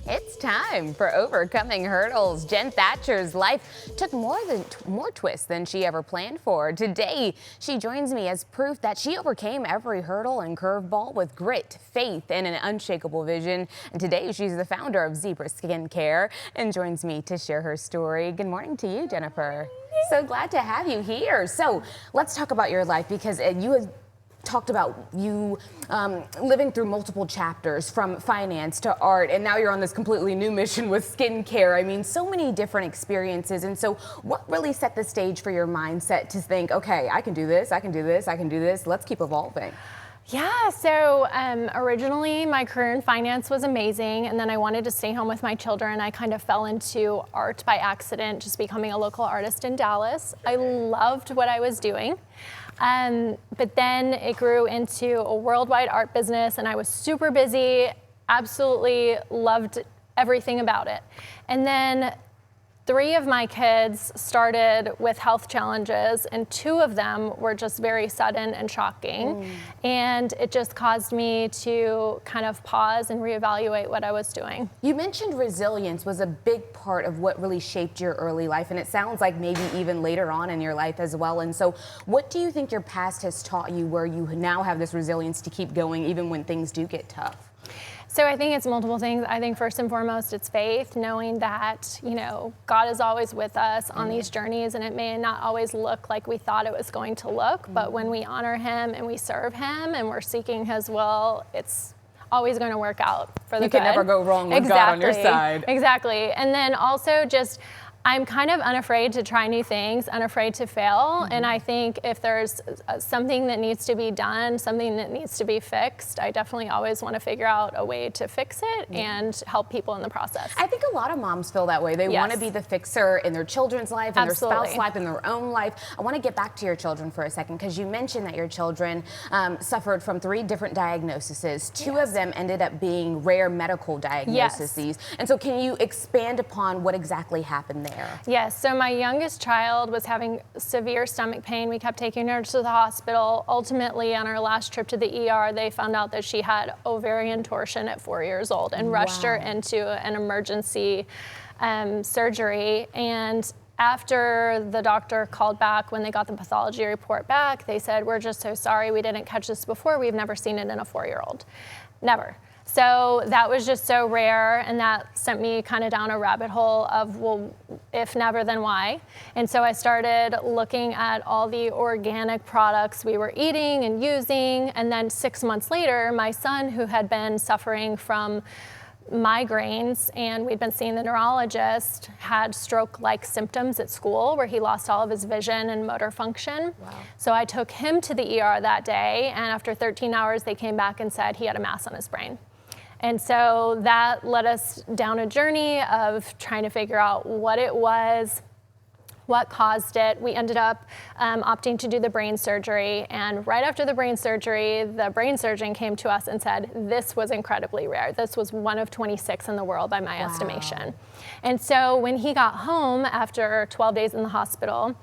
It's time for Overcoming Hurdles. Jenn Thatcher's life took more twists than she ever planned for. Today, she joins me as proof that she overcame every hurdle and curveball with grit, faith, and an unshakable vision. And today, she's the founder of Zebra Skincare and joins me to share her story. Good morning to you, Jennifer. So glad to have you here. So let's talk about your life, because you have talked about you living through multiple chapters, from finance to art, and now you're on this completely new mission with skincare. I mean, so many different experiences. And so what really set the stage for your mindset to think, okay, I can do this, I can do this, I can do this, let's keep evolving? Yeah, so originally my career in finance was amazing, and then I wanted to stay home with my children. I kind of fell into art by accident, just becoming a local artist in Dallas. I loved what I was doing. But then it grew into a worldwide art business, and I was super busy, absolutely loved everything about it. And then 3 of my kids started with health challenges, and 2 of them were just very sudden and shocking. And it just caused me to kind of pause and reevaluate what I was doing. You mentioned resilience was a big part of what really shaped your early life, and it sounds like maybe even later on in your life as well. And so what do you think your past has taught you where you now have this resilience to keep going even when things do get tough? So I think it's multiple things. I think first and foremost, it's faith, knowing that, God is always with us on these journeys, and it may not always look like we thought it was going to look, but when we honor him and we serve him and we're seeking his will, it's always going to work out for the good. You can never go wrong with God on your side. Exactly. And then also just, I'm kind of unafraid to try new things, unafraid to fail. And I think if there's something that needs to be done, something that needs to be fixed, I definitely always want to figure out a way to fix it and help people in the process. I think a lot of moms feel that way. They want to be the fixer in their children's life, in their spouse's life, in their own life. I want to get back to your children for a second, because you mentioned that your children suffered from 3 different diagnoses. 2 of them ended up being rare medical diagnoses. And so can you expand upon what exactly happened there? Yes, so my youngest child was having severe stomach pain. We kept taking her to the hospital. Ultimately, on our last trip to the ER, they found out that she had ovarian torsion at 4 years old and rushed her into an emergency surgery. And after the doctor called back, when they got the pathology report back, they said, "We're just so sorry, we didn't catch this before. We've never seen it in a 4-year-old. Never." So that was just so rare, and that sent me kind of down a rabbit hole of, well, if never, then why? And so I started looking at all the organic products we were eating and using, and then 6 months later, my son, who had been suffering from migraines, and we'd been seeing the neurologist, had stroke-like symptoms at school where he lost all of his vision and motor function. So I took him to the ER that day, and after 13 hours, they came back and said he had a mass on his brain. And so that led us down a journey of trying to figure out what it was, what caused it. We ended up opting to do the brain surgery, and right after the brain surgery, the brain surgeon came to us and said this was incredibly rare. This was 1 of 26 in the world by my estimation. And so when he got home after 12 days in the hospital,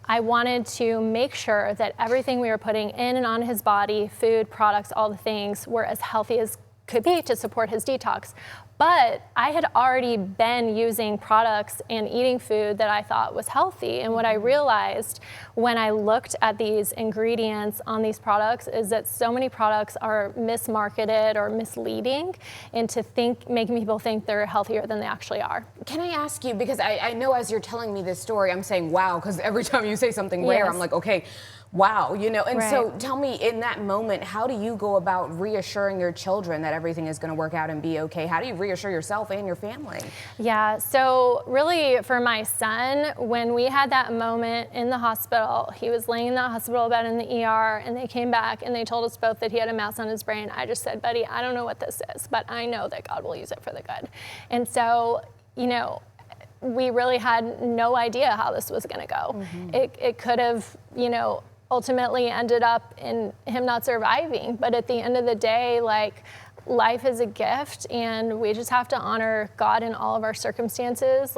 I wanted to make sure that everything we were putting in and on his body, food, products, all the things, were as healthy as could be to support his detox. But I had already been using products and eating food that I thought was healthy. And what I realized when I looked at these ingredients on these products is that so many products are mismarketed or misleading into making people think they're healthier than they actually are. Can I ask you, because I know as you're telling me this story, I'm saying, wow, because every time you say something rare, I'm like, okay, wow, and so tell me, in that moment, how do you go about reassuring your children that everything is going to work out and be okay? How do you reassure yourself and your family? Yeah, so really for my son, when we had that moment in the hospital, he was laying in the hospital bed in the ER, and they came back and they told us both that he had a mass on his brain. I just said, buddy, I don't know what this is, but I know that God will use it for the good. And so, we really had no idea how this was going to go. It could have, ultimately ended up in him not surviving. But at the end of the day, life is a gift, and we just have to honor God in all of our circumstances.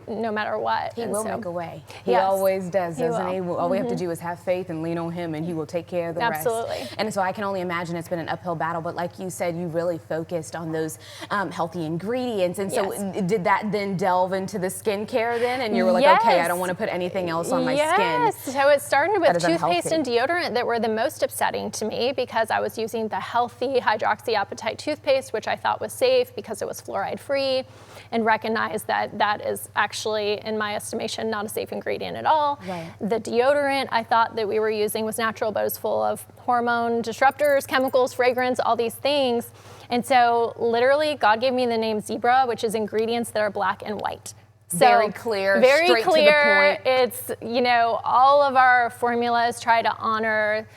no matter what. He will make a way. He Yes, always does, he doesn't he? will. All we have to do is have faith and lean on him, and he will take care of the Absolutely. rest. And so I can only imagine it's been an uphill battle, but like you said, you really focused on those healthy ingredients. And so did that then delve into the skincare then? And you were like, okay, I don't want to put anything else on my skin. Yes, so it started with toothpaste unhealthy. and deodorant that were the most upsetting to me because I was using the healthy hydroxyapatite toothpaste, which I thought was safe because it was fluoride free, and recognized that that is actually, in my estimation, not a safe ingredient at all. Right. The deodorant I thought that we were using was natural, but it was full of hormone disruptors, chemicals, fragrance, all these things. And so literally God gave me the name Zebra, which is ingredients that are black and white. So very clear, very straight clear. to the point. It's, you know, all of our formulas try to honor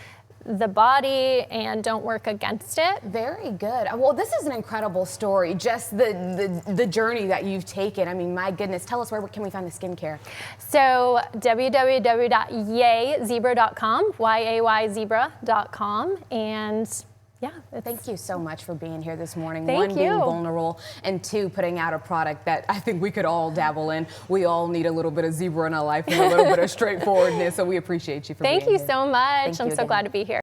the body and don't work against it. Very good. Well, this is an incredible story, just the journey that you've taken. I mean, my goodness. Tell us, where can we find the skincare? So www.yayzebra.com, YAYzebra.com, and yeah. Thank you so much for being here this morning. Thank One, you. being vulnerable, and two, putting out a product that I think we could all dabble in. We all need a little bit of zebra in our life and a little bit of straightforwardness, so we appreciate you for being here. Thank you so much. Thank you I'm so again. glad to be here.